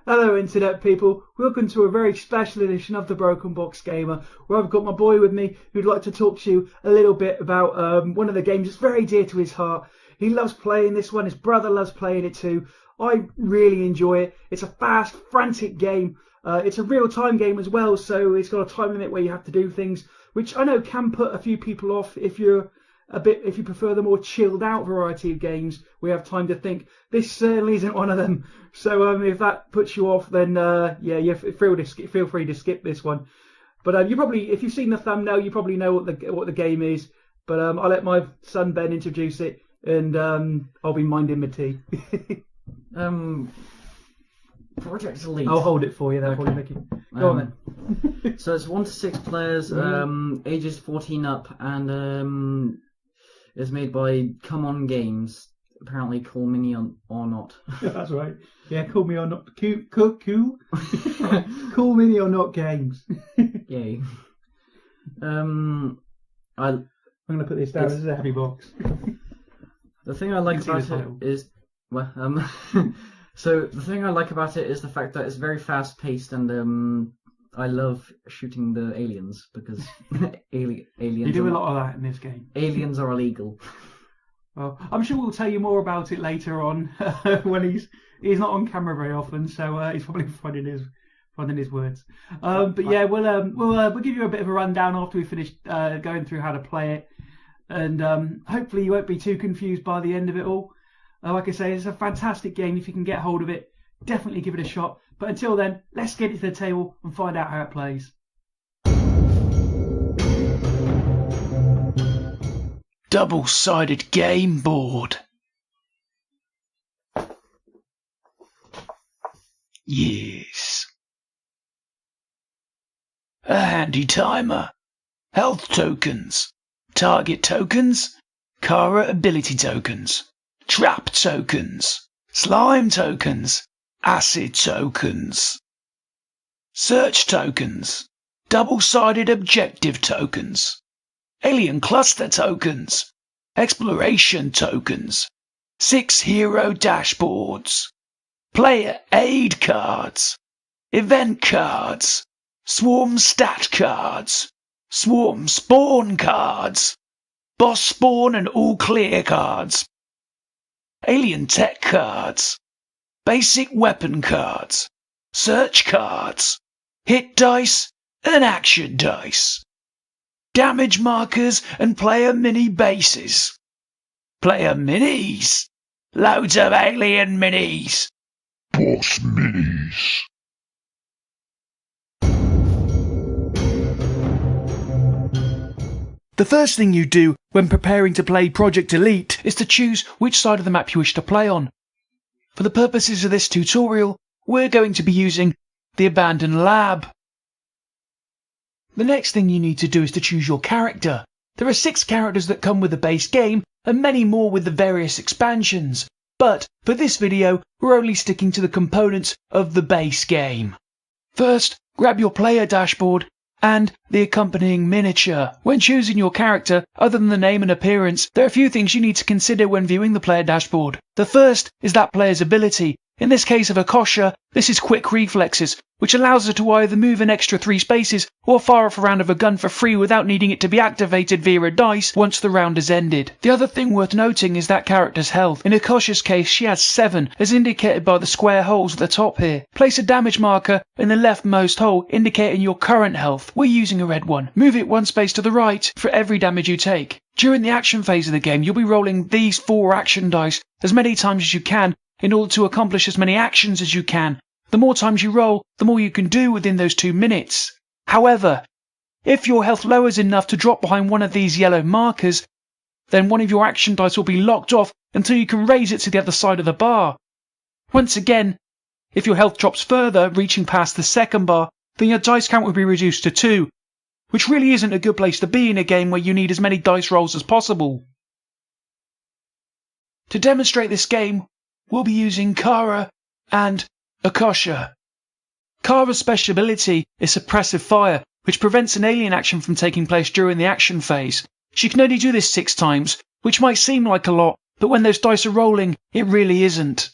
Hello Internet people, welcome to a very special edition of the Broken Box Gamer, where I've got my boy with me who'd like to talk to you a little bit about one of the games that's very dear to his heart. He loves playing this one, his brother loves playing it too. I really enjoy it. It's a fast, frantic game. It's a real-time game as well, so it's got a time limit where you have to do things, which I know can put a few people off if you prefer the more chilled out variety of games we have time to think. This certainly isn't one of them. So if that puts you off, then feel free to skip this one. But you probably, if you've seen the thumbnail, you probably know what the game is. But I'll let my son Ben introduce it, and I'll be minding my tea. Project Elite. I'll hold it for you there, okay. Mickey. Go on then. So it's 1 to 6 players, ages 14 up, and is made by CMON Games. Apparently, Call Me or Not. That's right. Yeah, Call Me or Not. Cool. Call Me or Not Games. Yay. I'm going to put this down. This is a heavy box. The thing I like about it is, so the thing I like about it is the fact that it's very fast paced, and I love shooting the aliens because aliens. You do a lot of that in this game. Aliens are illegal. Well, I'm sure we'll tell you more about it later on when he's not on camera very often, so he's probably finding his words. But yeah, we'll give you a bit of a rundown after we finish going through how to play it, and hopefully you won't be too confused by the end of it all. Like I say, it's a fantastic game. If you can get hold of it, definitely give it a shot. But until then, let's get it to the table and find out how it plays. Double-sided game board. Yes. A handy timer. Health tokens. Target tokens. Kara ability tokens. Trap tokens. Slime tokens. Acid tokens. Search tokens. Double-sided objective tokens. Alien cluster tokens. Exploration tokens. 6 hero dashboards. Player aid cards. Event cards. Swarm stat cards. Swarm spawn cards. Boss spawn and all clear cards. Alien tech cards. Basic weapon cards. Search cards. Hit dice and action dice. Damage markers and player mini bases. Player minis. Loads of alien minis. Boss minis. The first thing you do when preparing to play Project Elite is to choose which side of the map you wish to play on. For the purposes of this tutorial, we're going to be using the Abandoned Lab. The next thing you need to do is to choose your character. There are 6 characters that come with the base game and many more with the various expansions, but for this video we're only sticking to the components of the base game. First, grab your player dashboard and the accompanying miniature. When choosing your character, other than the name and appearance, there are a few things you need to consider when viewing the player dashboard. The first is that player's ability. In this case of Akosha, this is quick reflexes, which allows her to either move an extra 3 spaces or fire off a round of a gun for free without needing it to be activated via a dice once the round has ended. The other thing worth noting is that character's health. In Akosha's case, she has 7, as indicated by the square holes at the top here. Place a damage marker in the leftmost hole, indicating your current health. We're using a red one. Move it 1 space to the right for every damage you take. During the action phase of the game, you'll be rolling these 4 action dice as many times as you can in order to accomplish as many actions as you can. The more times you roll, the more you can do within those 2 minutes. However, if your health lowers enough to drop behind one of these yellow markers, then one of your action dice will be locked off until you can raise it to the other side of the bar. Once again, if your health drops further, reaching past the second bar, then your dice count will be reduced to 2, which really isn't a good place to be in a game where you need as many dice rolls as possible. To demonstrate this game, we'll be using Kara and Akosha. Kara's special ability is Suppressive Fire, which prevents an alien action from taking place during the action phase. She can only do this 6 times, which might seem like a lot, but when those dice are rolling, it really isn't.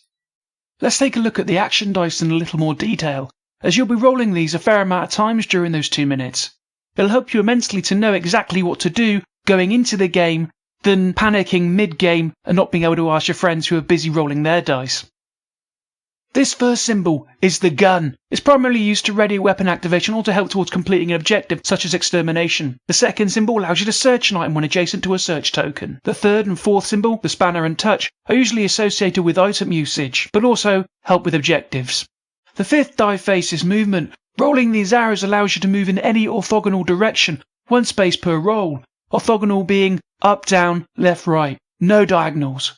Let's take a look at the action dice in a little more detail, as you'll be rolling these a fair amount of times during those 2 minutes. It'll help you immensely to know exactly what to do going into the game than panicking mid-game and not being able to ask your friends who are busy rolling their dice. This first symbol is the gun. It's primarily used to ready a weapon activation or to help towards completing an objective such as extermination. The second symbol allows you to search an item when adjacent to a search token. The third and fourth symbol, the spanner and touch, are usually associated with item usage, but also help with objectives. The fifth die face is movement. Rolling these arrows allows you to move in any orthogonal direction, 1 space per roll. Orthogonal being up, down, left, right. No diagonals.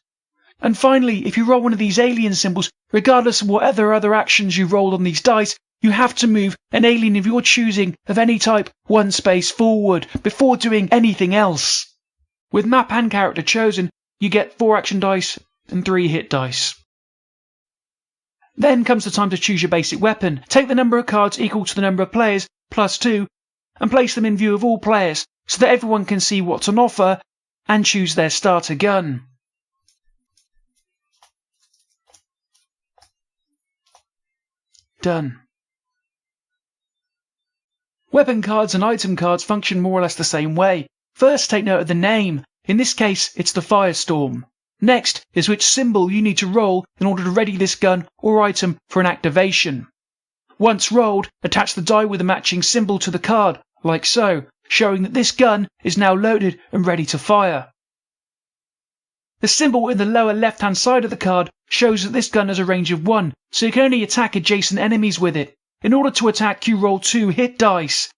And finally, if you roll one of these alien symbols, regardless of what other actions you rolled on these dice, you have to move an alien of your choosing of any type 1 space forward before doing anything else. With map and character chosen, you get 4 action dice and 3 hit dice. Then comes the time to choose your basic weapon. Take the number of cards equal to the number of players, plus 2, and place them in view of all players, so that everyone can see what's on offer, and choose their starter gun. Done. Weapon cards and item cards function more or less the same way. First, take note of the name. In this case, it's the Firestorm. Next is which symbol you need to roll in order to ready this gun or item for an activation. Once rolled, attach the die with a matching symbol to the card, like so, showing that this gun is now loaded and ready to fire. The symbol in the lower left-hand side of the card shows that this gun has a range of 1, so you can only attack adjacent enemies with it. In order to attack, you roll 2 hit dice.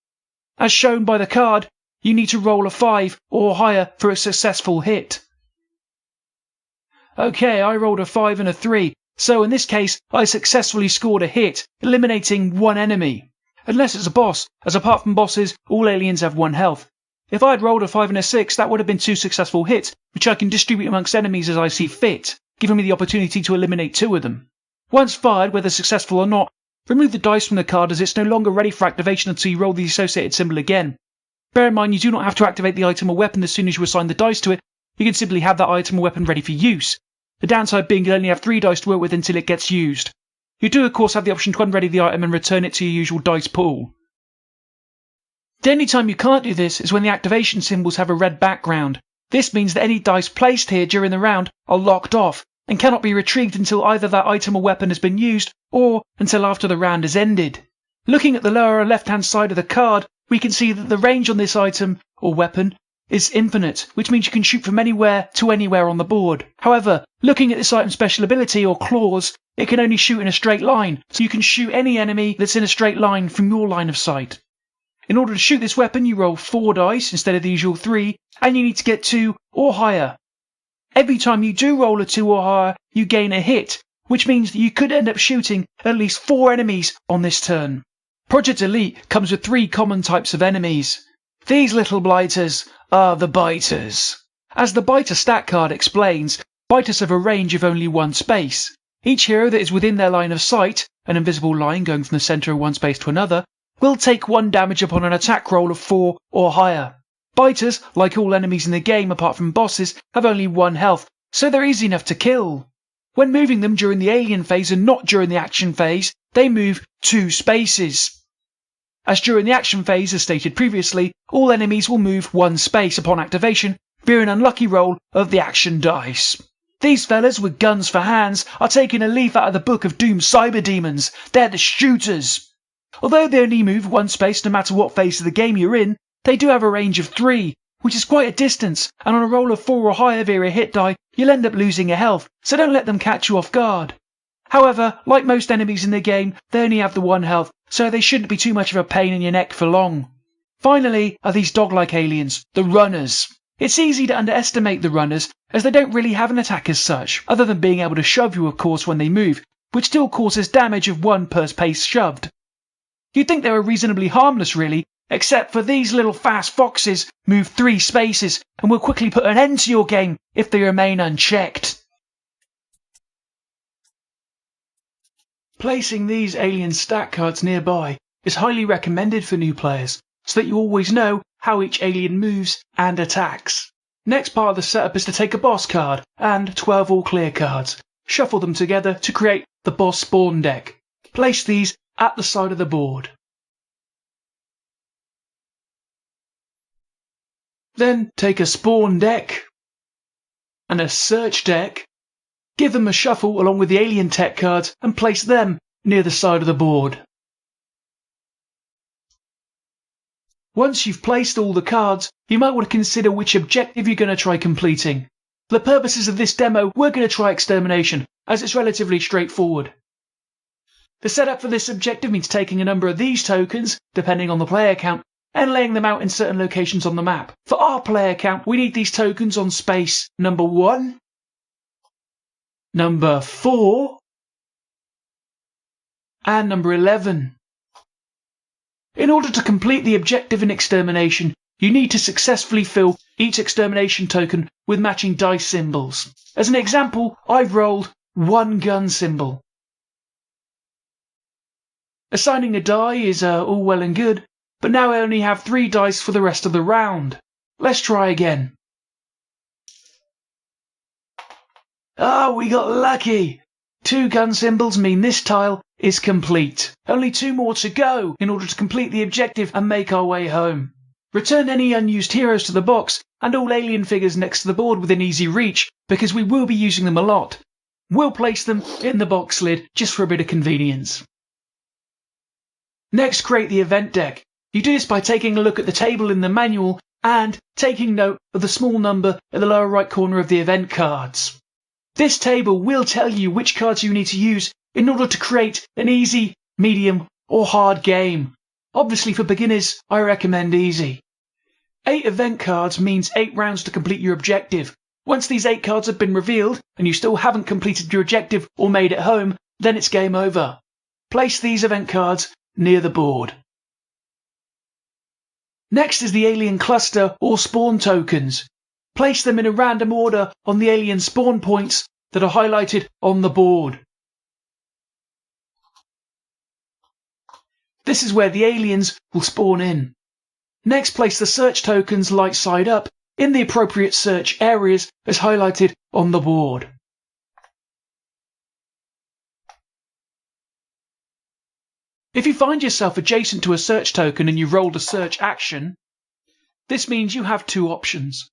As shown by the card, you need to roll a 5 or higher for a successful hit. Okay, I rolled a 5 and a 3, so in this case I successfully scored a hit, eliminating 1 enemy. Unless it's a boss, as apart from bosses, all aliens have 1 health. If I had rolled a 5 and a 6, that would have been 2 successful hits, which I can distribute amongst enemies as I see fit, giving me the opportunity to eliminate 2 of them. Once fired, whether successful or not, remove the dice from the card as it's no longer ready for activation until you roll the associated symbol again. Bear in mind you do not have to activate the item or weapon as soon as you assign the dice to it, you can simply have that item or weapon ready for use. The downside being you only have 3 dice to work with until it gets used. You do of course have the option to unready the item and return it to your usual dice pool. The only time you can't do this is when the activation symbols have a red background. This means that any dice placed here during the round are locked off and cannot be retrieved until either that item or weapon has been used or until after the round has ended. Looking at the lower left-hand side of the card, we can see that the range on this item or weapon is infinite, which means you can shoot from anywhere to anywhere on the board. However, looking at this item's special ability or clause, it can only shoot in a straight line, so you can shoot any enemy that's in a straight line from your line of sight. In order to shoot this weapon, you roll 4 dice instead of the usual 3, and you need to get 2 or higher. Every time you do roll a 2 or higher, you gain a hit, which means that you could end up shooting at least 4 enemies on this turn. Project Elite comes with 3 common types of enemies. These little blighters are the biters. As the biter stat card explains, biters have a range of only 1 space. Each hero that is within their line of sight, an invisible line going from the centre of 1 space to another, will take 1 damage upon an attack roll of 4 or higher. Biters, like all enemies in the game apart from bosses, have only 1 health, so they're easy enough to kill. When moving them during the alien phase and not during the action phase, they move 2 spaces. As during the action phase, as stated previously, all enemies will move 1 space upon activation via an unlucky roll of the action dice. These fellas with guns for hands are taking a leaf out of the Book of Doom Cyber Demons. They're the shooters. Although they only move 1 space no matter what phase of the game you're in, they do have a range of 3, which is quite a distance, and on a roll of 4 or higher via a hit die, you'll end up losing a health, so don't let them catch you off guard. However, like most enemies in the game, they only have the 1 health, so they shouldn't be too much of a pain in your neck for long. Finally are these dog-like aliens, the runners. It's easy to underestimate the runners, as they don't really have an attack as such, other than being able to shove you of course when they move, which still causes damage of 1 per pace shoved. You'd think they were reasonably harmless really, except for these little fast foxes move 3 spaces and will quickly put an end to your game if they remain unchecked. Placing these alien stat cards nearby is highly recommended for new players, so that you always know how each alien moves and attacks. Next part of the setup is to take a boss card and 12 all clear cards. shuffle them together to create the boss spawn deck. Place these at the side of the board. Then take a spawn deck and a search deck, give them a shuffle along with the alien tech cards and place them near the side of the board. Once you've placed all the cards, you might want to consider which objective you're going to try completing. For the purposes of this demo, we're going to try extermination, as it's relatively straightforward. The setup for this objective means taking a number of these tokens, depending on the player count, and laying them out in certain locations on the map. For our player count, we need these tokens on space number 1, number 4, and number 11. In order to complete the objective in extermination, you need to successfully fill each extermination token with matching dice symbols. As an example, I've rolled 1 gun symbol. Assigning a die is all well and good, but now I only have 3 dice for the rest of the round. Let's try again. We got lucky! 2 gun symbols mean this tile is complete. Only 2 more to go in order to complete the objective and make our way home. Return any unused heroes to the box and all alien figures next to the board within easy reach, because we will be using them a lot. We'll place them in the box lid just for a bit of convenience. Next, create the event deck. You do this by taking a look at the table in the manual and taking note of the small number at the lower right corner of the event cards. This table will tell you which cards you need to use in order to create an easy, medium, or hard game. Obviously for beginners, I recommend easy. 8 event cards means 8 rounds to complete your objective. Once these 8 cards have been revealed and you still haven't completed your objective or made it home, then it's game over. Place these event cards near the board. Next is the alien cluster or spawn tokens. Place them in a random order on the alien spawn points that are highlighted on the board. This is where the aliens will spawn in. Next, place the search tokens light side up in the appropriate search areas as highlighted on the board. If you find yourself adjacent to a search token and you've rolled a search action, this means you have 2 options.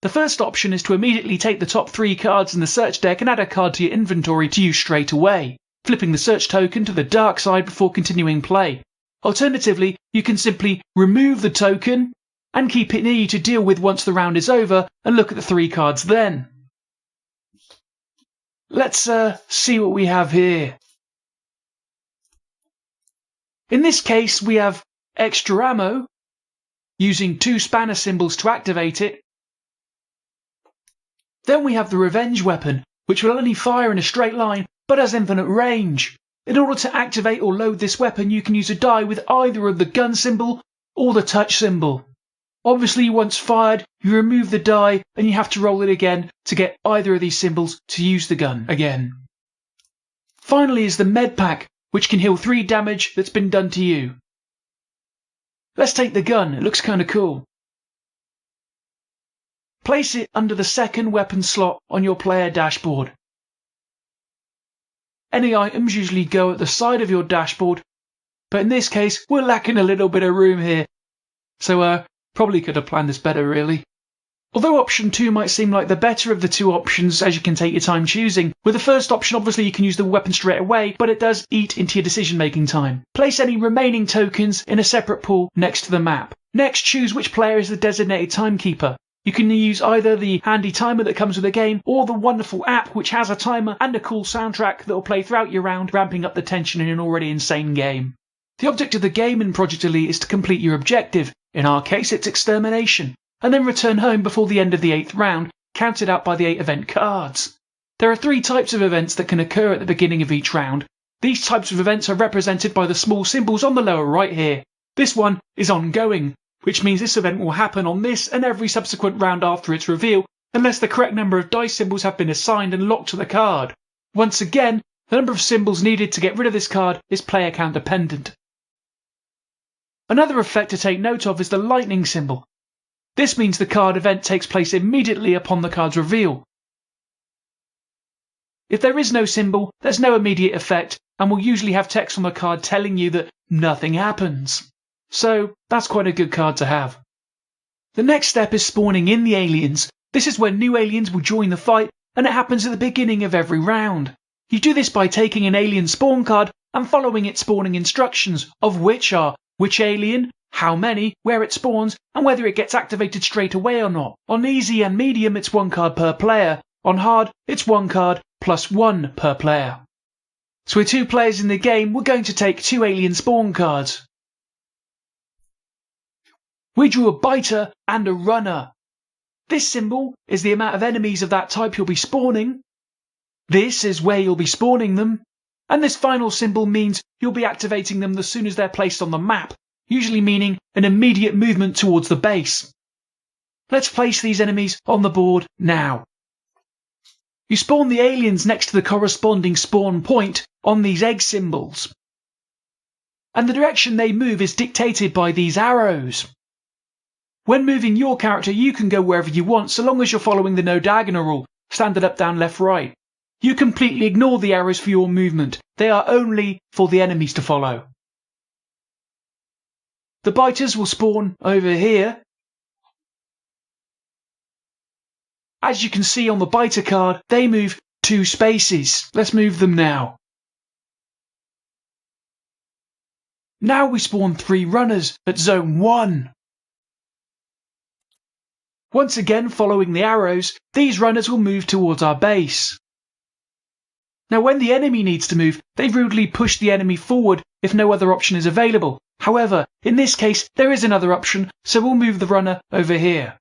The first option is to immediately take the top 3 cards in the search deck and add a card to your inventory to use straight away, flipping the search token to the dark side before continuing play. Alternatively, you can simply remove the token and keep it near you to deal with once the round is over and look at the 3 cards then. Let's see what we have here. In this case, we have extra ammo, using 2 spanner symbols to activate it. Then we have the revenge weapon, which will only fire in a straight line, but has infinite range. In order to activate or load this weapon, you can use a die with either of the gun symbol or the touch symbol. Obviously, once fired, you remove the die and you have to roll it again to get either of these symbols to use the gun again. Finally is the med pack, which can heal 3 damage that's been done to you. Let's take the gun, it looks kinda cool. Place it under the second weapon slot on your player dashboard. Any items usually go at the side of your dashboard, but in this case we're lacking a little bit of room here, so probably could have planned this better really. Although option 2 might seem like the better of the 2 options as you can take your time choosing, with the first option obviously you can use the weapon straight away, but it does eat into your decision making time. Place any remaining tokens in a separate pool next to the map. Next, choose which player is the designated timekeeper. You can use either the handy timer that comes with the game or the wonderful app which has a timer and a cool soundtrack that will play throughout your round, ramping up the tension in an already insane game. The object of the game in Project Elite is to complete your objective, in our case it's extermination, and then return home before the end of the 8th round, counted out by the 8 event cards. There are 3 types of events that can occur at the beginning of each round. These types of events are represented by the small symbols on the lower right here. This one is ongoing, which means this event will happen on this and every subsequent round after its reveal, unless the correct number of dice symbols have been assigned and locked to the card. Once again, the number of symbols needed to get rid of this card is player count dependent. Another effect to take note of is the lightning symbol. This means the card event takes place immediately upon the card's reveal. If there is no symbol, there's no immediate effect, and will usually have text on the card telling you that nothing happens. So that's quite a good card to have. The next step is spawning in the aliens. This is when new aliens will join the fight, and it happens at the beginning of every round. You do this by taking an alien spawn card and following its spawning instructions, of which are which alien, how many, where it spawns, and whether it gets activated straight away or not. On easy and medium, it's 1 card per player. On hard, it's 1 card plus 1 per player. So with 2 players in the game, we're going to take 2 alien spawn cards. We drew a biter and a runner. This symbol is the amount of enemies of that type you'll be spawning. This is where you'll be spawning them. And this final symbol means you'll be activating them as soon as they're placed on the map, usually meaning an immediate movement towards the base. Let's place these enemies on the board now. You spawn the aliens next to the corresponding spawn point on these egg symbols. And the direction they move is dictated by these arrows. When moving your character, you can go wherever you want so long as you're following the no diagonal rule, standard up, down, left, right. You completely ignore the arrows for your movement. They are only for the enemies to follow. The biters will spawn over here. As you can see on the biter card, they move 2 spaces. Let's move them now. Now we spawn 3 runners at zone 1. Once again, following the arrows, these runners will move towards our base. Now when the enemy needs to move, they rudely push the enemy forward if no other option is available. However, in this case, there is another option, so we'll move the runner over here.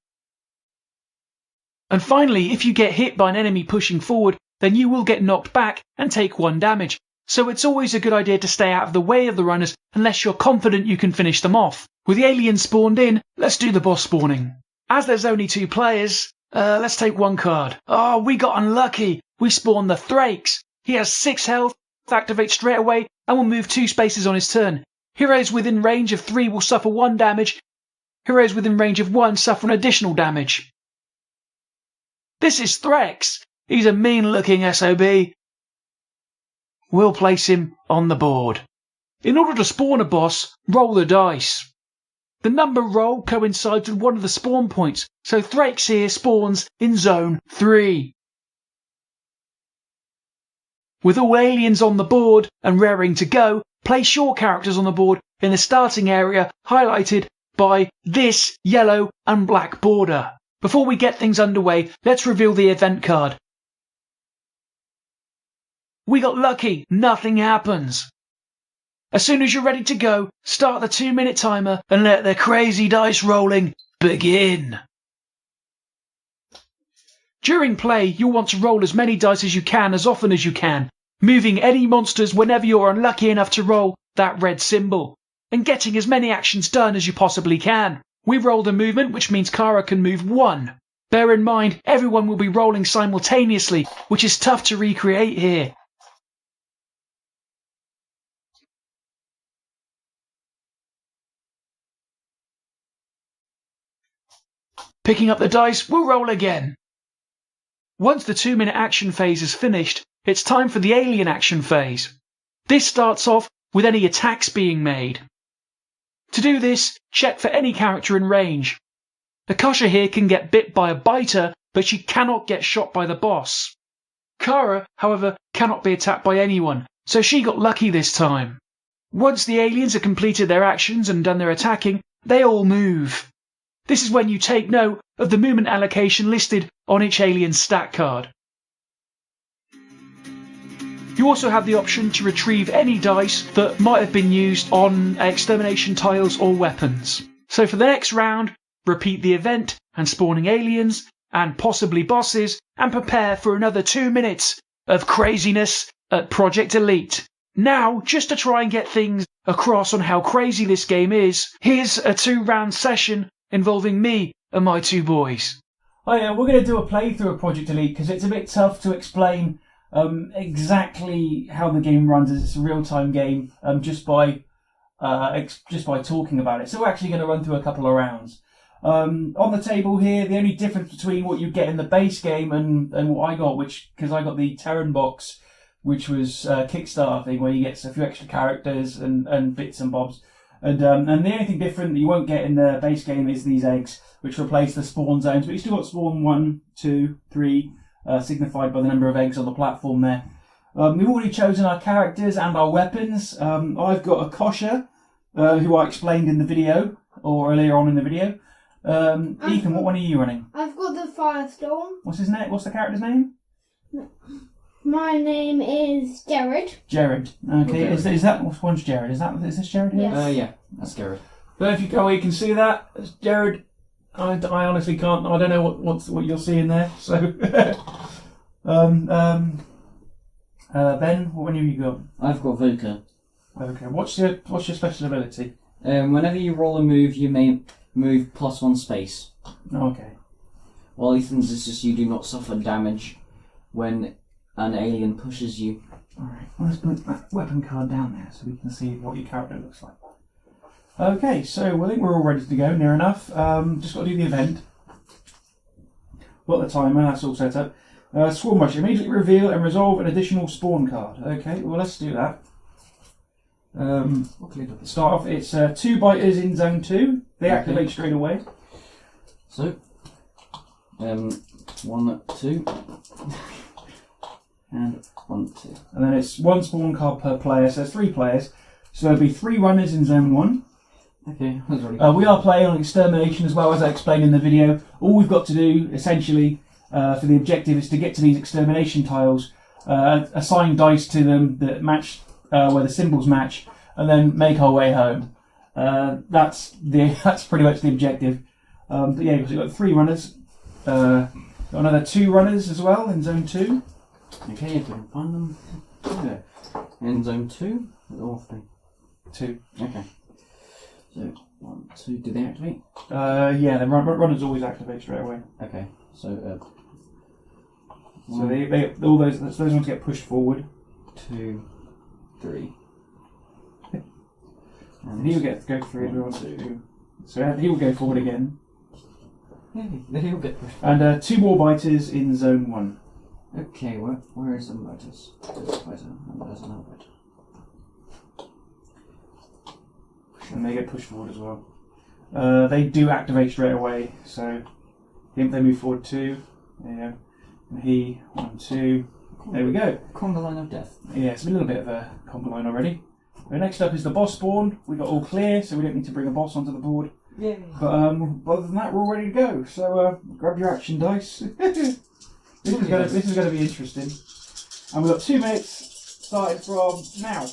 And finally, if you get hit by an enemy pushing forward, then you will get knocked back and take 1 damage. So it's always a good idea to stay out of the way of the runners unless you're confident you can finish them off. With the aliens spawned in, let's do the boss spawning. As there's only 2 players, let's take 1 card. Oh, we got unlucky. We spawned the Thrakes. He has 6 health, activates straight away, and will move 2 spaces on his turn. Heroes within range of 3 will suffer 1 damage. Heroes within range of 1 suffer an additional damage. This is Threx. He's a mean-looking SOB. We'll place him on the board. In order to spawn a boss, roll the dice. The number roll coincides with one of the spawn points, so Threx here spawns in zone 3. With all aliens on the board and raring to go, place your characters on the board in the starting area highlighted by this yellow and black border. Before we get things underway, let's reveal the event card. We got lucky, nothing happens. As soon as you're ready to go, start the 2-minute timer and let the crazy dice rolling begin. During play, you'll want to roll as many dice as you can as often as you can, moving any monsters whenever you're unlucky enough to roll that red symbol, and getting as many actions done as you possibly can. We rolled a movement, which means Kara can move 1. Bear in mind, everyone will be rolling simultaneously, which is tough to recreate here. Picking up the dice, we'll roll again. Once the 2-minute action phase is finished, it's time for the alien action phase. This starts off with any attacks being made. To do this, check for any character in range. Akasha here can get bit by a biter, but she cannot get shot by the boss. Kara, however, cannot be attacked by anyone, so she got lucky this time. Once the aliens have completed their actions and done their attacking, they all move. This is when you take note of the movement allocation listed on each alien stat card. You also have the option to retrieve any dice that might have been used on extermination tiles or weapons. So for the next round, repeat the event and spawning aliens and possibly bosses and prepare for another 2 minutes of craziness at Project Elite. Now, just to try and get things across on how crazy this game is, here's a 2-round session involving me and my 2 boys. Oh yeah, we're going to do a playthrough of Project Elite because it's a bit tough to explain exactly how the game runs as it's a real-time game just by talking about it. So we're actually going to run through a couple of rounds. On the table here, the only difference between what you get in the base game and what I got, because I got the Terran box, which was Kickstarter thing, where you get a few extra characters and bits and bobs. And the only thing different that you won't get in the base game is these eggs, which replace the spawn zones. But you still got spawn 1, 2, 3, signified by the number of eggs on the platform there. We've already chosen our characters and our weapons. I've got a Kosher, who I explained in the video, or earlier on in the video. Ethan, what one are you running? I've got the Firestorm. What's his name? What's the character's name? My name is Jared. Jared. Okay, is that which one's Jared? Is this Jared here? Yes. Yeah, that's Jared. But if you go, you can see that it's Jared. I honestly can't. I don't know what you're seeing there. So, Ben, what one have you got? I've got Vodka. Okay, what's your special ability? Whenever you roll a move, you may move +1 space. Okay. While Ethan's is just you do not suffer damage when an alien pushes you. Alright, let's put that weapon card down there so we can see what your character looks like. Okay, so I think we're all ready to go, near enough. Just got to do the event. Got the timer, that's all set up. Swarm Rush, immediately reveal and resolve an additional spawn card. Okay, well let's do that. Start off, it's 2 biters in zone 2. They activate straight away. So, 1, 2, and 1, 2. And then it's 1 spawn card per player, so there's 3 players. So there'll be 3 runners in zone 1. Okay, that's really We are playing on extermination as well, as I explained in the video. All we've got to do, essentially, for the objective is to get to these extermination tiles, assign dice to them that match where the symbols match, and then make our way home. That's pretty much the objective. But yeah, we've got 3 runners. Got another 2 runners as well in zone 2. Okay, if we can find them. Okay. In zone 2 or 3? 2. Okay. So 1, 2. Do they activate? Yeah, the runners always activate straight away. Okay. So So they all those ones get pushed forward. 2, 3. And he'll go through everyone. 2. So he'll go forward again. Yeah, he'll get pushed. And 2 more biters in zone 1. Okay, where is the biters? There's a biter, and there's another biter. And they get pushed forward as well. They do activate straight away, so they move forward 2. There you go. And he, 1, 2. There we go. Conga line of death. Yeah, it's a little bit of a combo line already. Next up is the boss spawn. We got all clear, so we don't need to bring a boss onto the board. Yay. But other than that, we're all ready to go. So grab your action dice. This is going to be interesting. And we've got 2 minutes starting from now.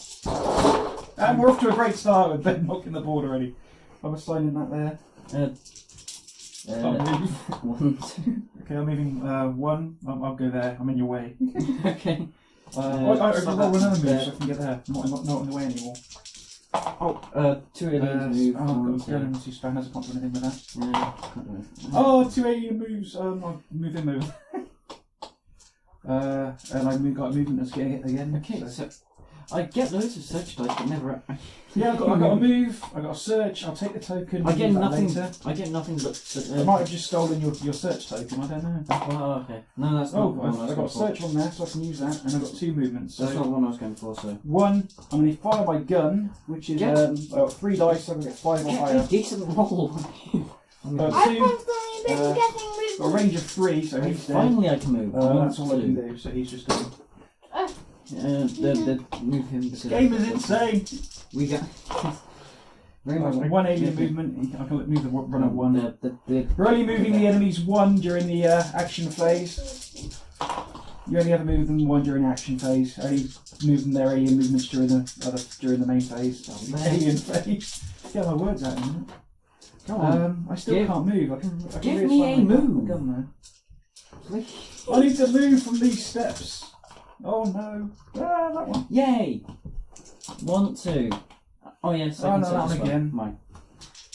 And we're off to a great start with Ben knocking the board already. I'm assigning that there. I'll move. 1, 2. Okay, I'm moving 1. I'll go there. I'm in your way. Okay. I roll another move so I can get there. Not in the way anymore. 2 aliens move. I've got going into spanners. I can't do anything with that. Yeah, can't do it. Oh, 2 alien moves. I'll move him over. And I got movement that's getting it again. Okay, so I get loads of search dice, but never. Yeah, I got a move. I got a search. I'll take the token. I get nothing. Later. I get nothing but. I might have just stolen your search token. I don't know. Oh, okay. No, that's not. I've got a search on there, so I can use that, and I've got 2 movements. So that's not the one I was going for. So 1, I'm going to fire my gun, which is I've got 3 dice, so I'm going to get 5 or higher. A decent roll. 2. I've constantly been getting movement. Got a range of 3, so he's dead. Finally, I can move. That's all I can do. So he's just going. Move him. This game is insane. We got. Very much. 1 alien movement. I can move the runner 1. We're only moving the the enemies 1 during the action phase. You only ever move them 1 during the action phase. Only move them their alien movements during the main phase. Alien phase. Get my words out in a minute. Come on. I still can't move. I can give me a move. I need to move from these steps. Oh no. That one. Yay. 1, 2. Oh yes. Oh no, that one again. Mine.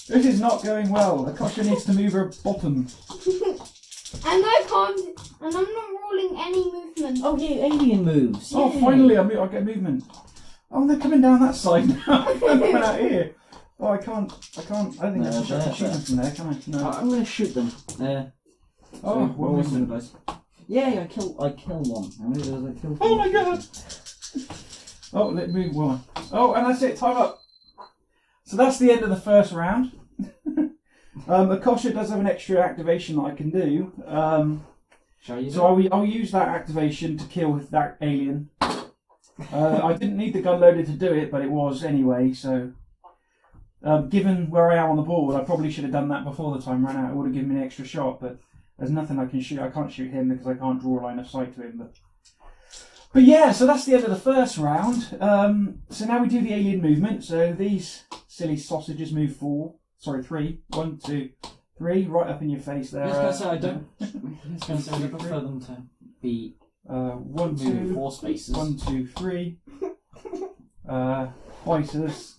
This is not going well. Akasha needs to move her bottom. And I can't. And I'm not rolling any movement. Oh yeah, alien moves. Oh, Yay. finally I get movement. Oh, they're coming down that side now. They're coming out here. Oh, I can't. I don't think I can shoot them from there, can I? No. I'm going to shoot them. Oh, what was the dice? Yeah, I kill one. How many does I kill? Oh my god! Oh, let me move one. Oh, and that's it. Time up. So that's the end of the first round. Akosha does have an extra activation that I can do. Shall I use so I'll use that activation to kill that alien. I didn't need the gun loaded to do it, but it was anyway. So, given where I am on the board, I probably should have done that before the time ran out. It would have given me an extra shot, but there's nothing I can shoot. I can't shoot him because I can't draw a line of sight to him. But yeah, so that's the end of the first round. So now we do the alien movement. So these silly sausages move 3. 1, 2, 3, right up in your face there. I was going to say I don't prefer them to be 1, 2, 4 spaces. 1, 2, 3. Fighters.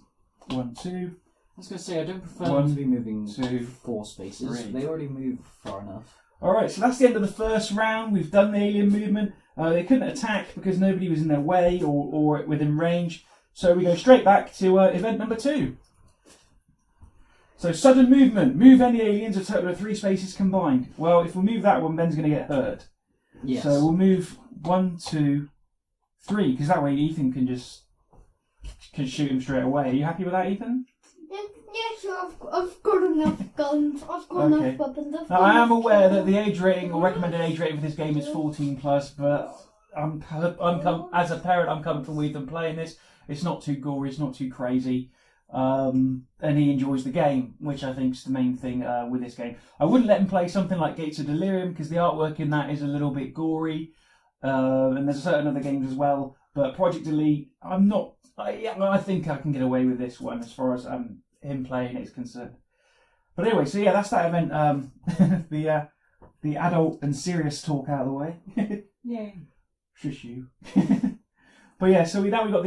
1, 2. I was going to say I don't prefer them to be moving 2, 4 spaces. 3. They already move far enough. Alright, so that's the end of the first round. We've done the alien movement. They couldn't attack because nobody was in their way or within range. So we go straight back to event number 2. So sudden movement. Move any aliens a total of 3 spaces combined. Well, if we move that one, Ben's going to get hurt. Yes. So we'll move 1, 2, 3, because that way Ethan can shoot him straight away. Are you happy with that, Ethan? Yeah, sure. I've got enough guns. I've got enough weapons. Now, I am aware that the age rating or recommended age rating for this game is 14+, but as a parent, I'm comfortable with Ethan playing this. It's not too gory, it's not too crazy, and he enjoys the game, which I think is the main thing with this game. I wouldn't let him play something like Gates of Delirium because the artwork in that is a little bit gory, and there's certain other games as well. But Project Elite, I think I can get away with this one as far as him playing it is concerned. But anyway, so yeah, that's that event. The adult and serious talk out of the way. Yay. Shush you. But yeah, so now we've got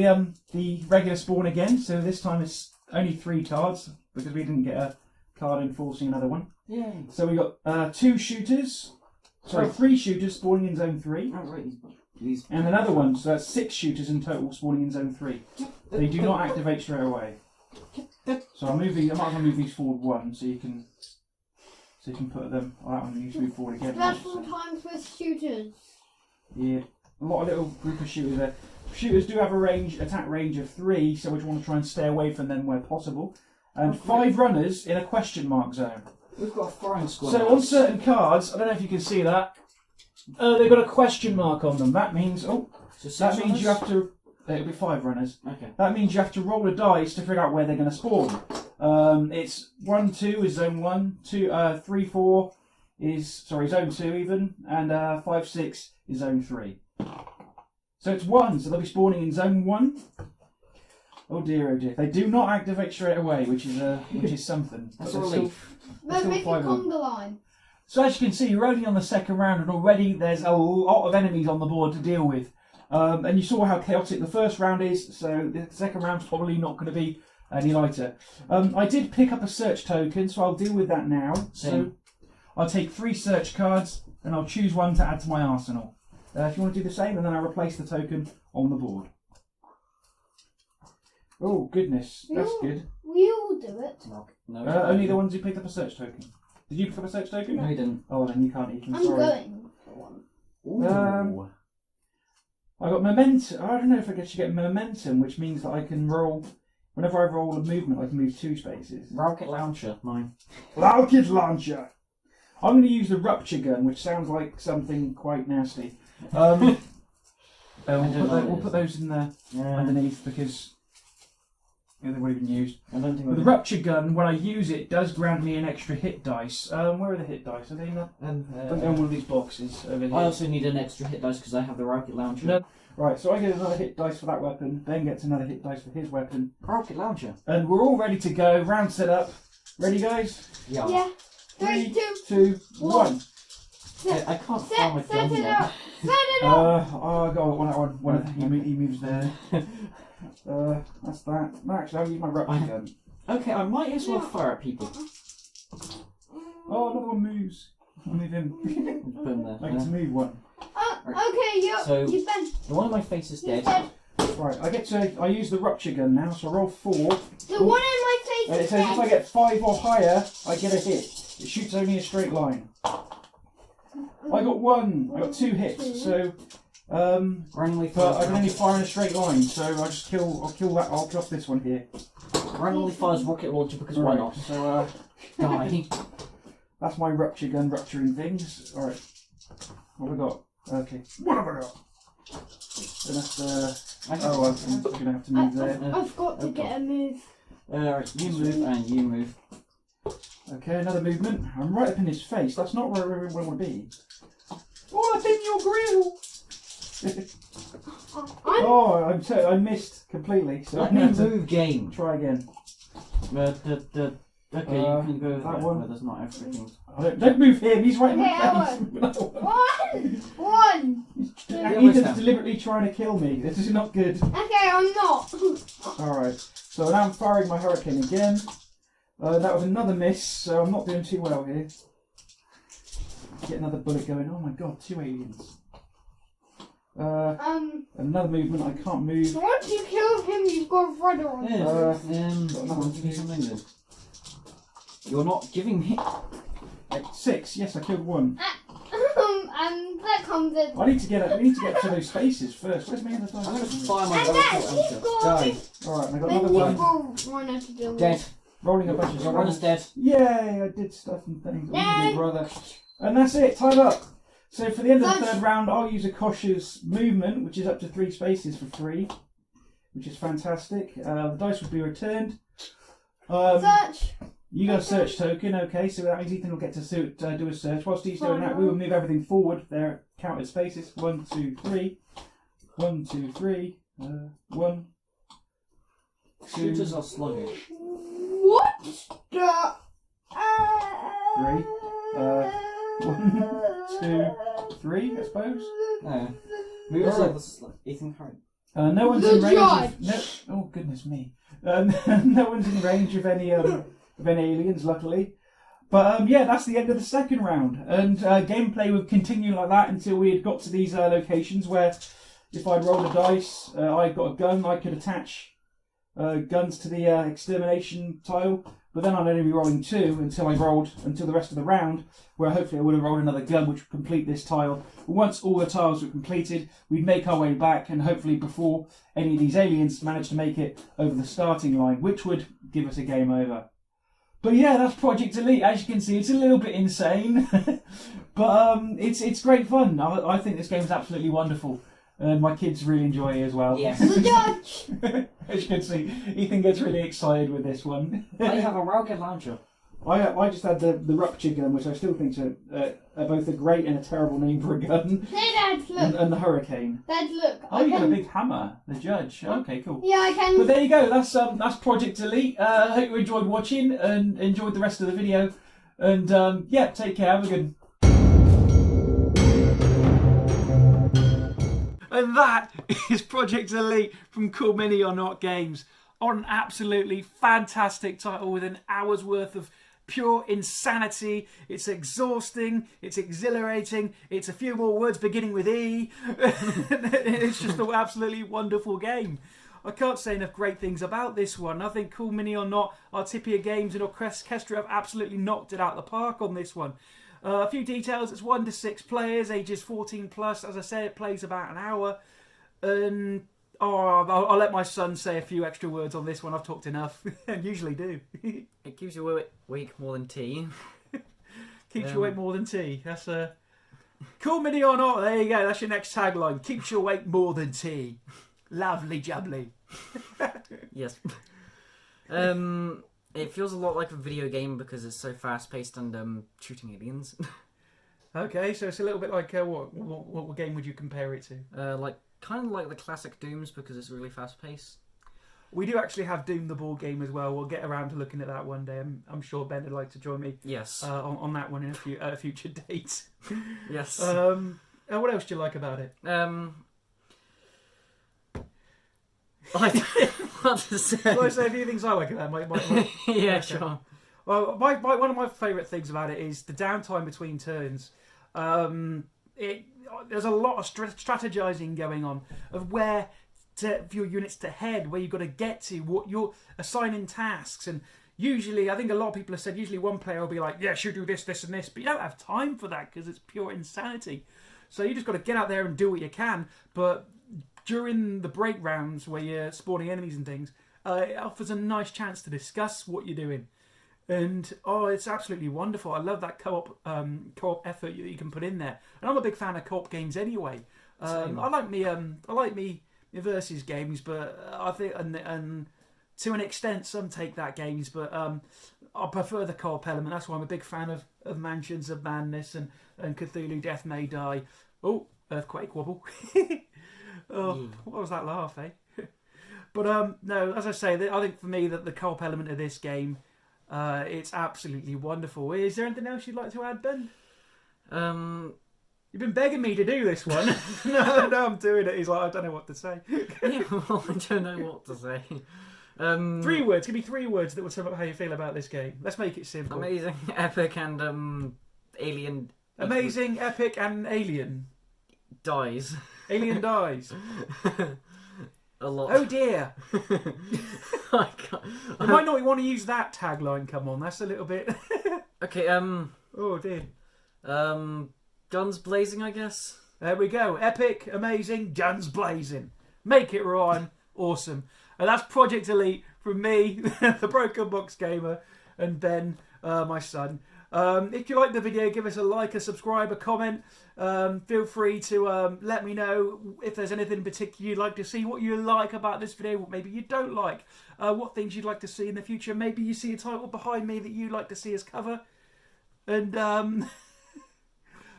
the regular spawn again. So this time it's only 3 cards because we didn't get a card enforcing another one. Yay. So we got 2 shooters. Sorry, 3 shooters spawning in zone 3. Oh, right. And another one, so that's 6 shooters in total spawning in zone 3. They do not activate straight away. So I might as well move these forward 1 so you can put them. Oh, that one needs to move forward again. Stressful times with shooters. Yeah, a lot of little group of shooters there. Shooters do have a attack range of 3, so we want to try and stay away from them where possible. And 5 runners in a question mark zone. We've got a firing squad. So on certain cards, I don't know if you can see that, they've got a question mark on them. That means you have to. It'll be 5 runners. Okay. That means you have to roll a dice to figure out where they're going to spawn. It's 1, 2 is zone 1, 2, 3, 4 is zone 2 even, and 5, 6 is zone 3. So it's 1, so they'll be spawning in zone 1. Oh dear. They do not activate straight away, which is something. That's a relief. They're making conga line. So as you can see, you're only on the second round, and already there's a lot of enemies on the board to deal with. And you saw how chaotic the first round is, so the second round's probably not going to be any lighter. I did pick up a search token, so I'll deal with that now. So I'll take 3 search cards, and I'll choose one to add to my arsenal. If you want to do the same, and then I'll replace the token on the board. Oh, goodness, that's good. We all do it. No, only the ones who picked up a search token. Did you pick up a search token? No, he didn't. Oh, then you can't even. I'm going for one. Ooh. I got momentum. I don't know if I should get momentum, which means that I can roll. Whenever I roll a movement, I can move 2 spaces. Rocket launcher, mine. Rocket launcher. I'm going to use the rupture gun, which sounds like something quite nasty. We'll put those in there underneath because they weren't even used. I don't think With the rupture gun, when I use it, does grant me an extra hit dice. Where are the hit dice? Are they in one of these boxes over here? I also need an extra hit dice because I have the rocket launcher. No. Right, so I get another hit dice for that weapon. Ben gets another hit dice for his weapon. Rocket launcher. And we're all ready to go. Round set up. Ready, guys? Yeah. 3, 2, 1. I can't find my Set gun it yet. up. Set it up. I got one. He moves there. That's that. No, actually, I'll use my rupture gun. Okay, I might as well fire at people. Oh, another one moves. I'll move him. Put him there. I get to move one. Okay, you've been. The one on my face is dead. Right, I use the rupture gun now, so I roll 4. The one in my Wait, It says if I get 5 or higher, I get a hit. It shoots only a straight line. I got 1. I got 2 hits. So, Randomly but I fires. can only fire in a straight line. So I'll kill that. I'll drop this one here. Randomly fires rocket launcher because why not? So Die. that's my rupture gun rupturing things. All right. What have I got? Okay. What have I got? And that's I'm gonna have to move there. I've got to get a move. Right, you move and you move. Okay, another movement. I'm right up in his face. That's not where I want to be. Oh, that's in your grill! I missed completely. So I Let me need to move game. try again. Okay, you can go that there, one. but there's not everything. Don't move him. He's right in Okay, my face. One. Ethan's deliberately trying to kill me. This is not good. Okay, I'm not. Alright, so now I'm firing my hurricane again. That was another miss, so I'm not doing too well here. Get another bullet going. Oh my god, 2 aliens. Another movement, I can't move. Once you kill him, you've got rudder on. Yeah, I want to do something good. You're not giving me. 6, yes, I killed 1. And that comes in. I need to get to those spaces first. Where's my other I'm going to dice? fire my And rocket then launcher. you've Die. got. Alright, I got Then another you've one. got one to deal with. Dead. Rolling a bunch of Your runner's dead. Yay, I did stuff and things. Yay. Big brother. And that's it, time up. So for the end of the Lunch. third round, I'll use Akosha's movement, which is up to 3 spaces for free, which is fantastic. The dice would be returned. Search. You got a search token, okay, so that means Ethan will get to do a search. Whilst he's doing that, we will move everything forward. There, counted spaces. 1, 2, 3. 1, 2, 3. 1, 2, Shooters are sluggish. What the? 3. 1, 2, 3, I suppose. No. Moves Alright. are sluggish. Ethan, hurry. No one's The in range. judge. Oh goodness me! No one's in range of any aliens, luckily. But yeah, that's the end of the second round, and gameplay would continue like that until we had got to these locations where, if I'd rolled a dice, I'd got a gun, I could attach guns to the extermination tile. But then I'd only be rolling 2 until the rest of the round, where hopefully I would have rolled another gun which would complete this tile. But once all the tiles were completed, we'd make our way back, and hopefully before any of these aliens managed to make it over the starting line, which would give us a game over. But yeah, that's Project Elite. As you can see, it's a little bit insane, but it's great fun. I think this game is absolutely wonderful. My kids really enjoy it as well. Yes. The judge. As you can see, Ethan gets really excited with this one. I have a rocket launcher. I just had the rupture gun, which I still think is both a great and a terrible name for a gun, Hey, Dad, look. and the hurricane. Dad, look. Oh, you got a big hammer, the judge. Okay, cool. Yeah, I can. But there you go. That's Project Elite. I hope you enjoyed watching and enjoyed the rest of the video. And yeah, take care. Have a good. And that is Project Elite from Cool Mini or Not Games, on an absolutely fantastic title with an hour's worth of pure insanity. It's exhausting, it's exhilarating, it's a few more words beginning with E. It's just an absolutely wonderful game. I can't say enough great things about this one. I think Cool Mini or Not, Artipia Games and Orchestra have absolutely knocked it out of the park on this one. A few details: it's 1 to 6 players, ages 14 plus. As I say, it plays about an hour. And I'll let my son say a few extra words on this one. I've talked enough, and usually do. It keeps you awake more than tea. Keeps you awake more than tea. That's a Cool Mini or Not. There you go. That's your next tagline. Keeps you awake more than tea. Lovely jubbly. Yes. It feels a lot like a video game because it's so fast-paced and shooting aliens. Okay, so it's a little bit like what game would you compare it to? Kind of like the classic Dooms because it's really fast-paced. We do actually have Doom the board game as well. We'll get around to looking at that one day. I'm sure Ben would like to join me. Yes. On that one in a future date. Yes. What else do you like about it? I don't know what to say. Well, I say a few things I like about it. Yeah, okay. sure. Well, one of my favourite things about it is the downtime between turns. There's a lot of strategizing going on of where for your units to head, where you've got to get to, what you're assigning tasks, and usually, I think a lot of people have said, usually one player will be like, yeah, should do this, this, and this, but you don't have time for that because it's pure insanity. So you just got to get out there and do what you can. But during the break rounds where you're spawning enemies and things, it offers a nice chance to discuss what you're doing. And it's absolutely wonderful. I love that co-op effort that you can put in there. And I'm a big fan of co-op games anyway. I like me versus games, but I think and to an extent some take that games, but I prefer the co-op element. That's why I'm a big fan of Mansions of Madness and Cthulhu Death May Die. Oh, earthquake wobble. What was that laugh, eh? But no, as I say, I think for me that the co-op element of this game, it's absolutely wonderful. Is there anything else you'd like to add, Ben? You've been begging me to do this one. no, I'm doing it. He's like, I don't know what to say. Yeah, well, I don't know what to say. 3 words. Give me 3 words that will sum up how you feel about this game. Let's make it simple. Amazing, epic, and alien. Amazing, epic, and alien. Dies. Alien dies. A lot. Oh dear. I can't. You might not want to use that tagline. Come on, that's a little bit. Okay. Oh dear. Guns blazing, I guess. There we go. Epic, amazing, guns blazing. Make it rhyme. Awesome. And that's Project Elite from me, the Broken Box Gamer, and Ben, my son. If you like the video, give us a like, a subscribe, a comment. Feel free to let me know if there's anything in particular you'd like to see, what you like about this video, what maybe you don't like, what things you'd like to see in the future. Maybe you see a title behind me that you'd like to see us cover. And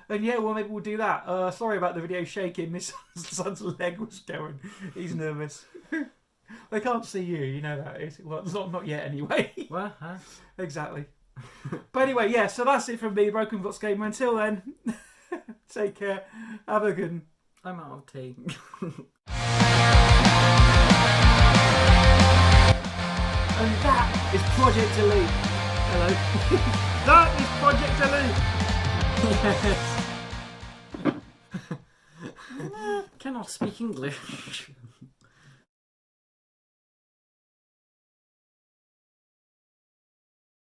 and yeah, well, maybe we'll do that. Sorry about the video shaking. My son's leg was going. He's nervous. They can't see you, you know that. Well, not yet anyway. What? Huh? Exactly. But anyway, yeah, so that's it from me, Broken Box Gamer. Until then, take care. Have a good one. I'm out of tea. And that is Project Elite. Hello. That is Project Elite. Yes. Cannot speak English.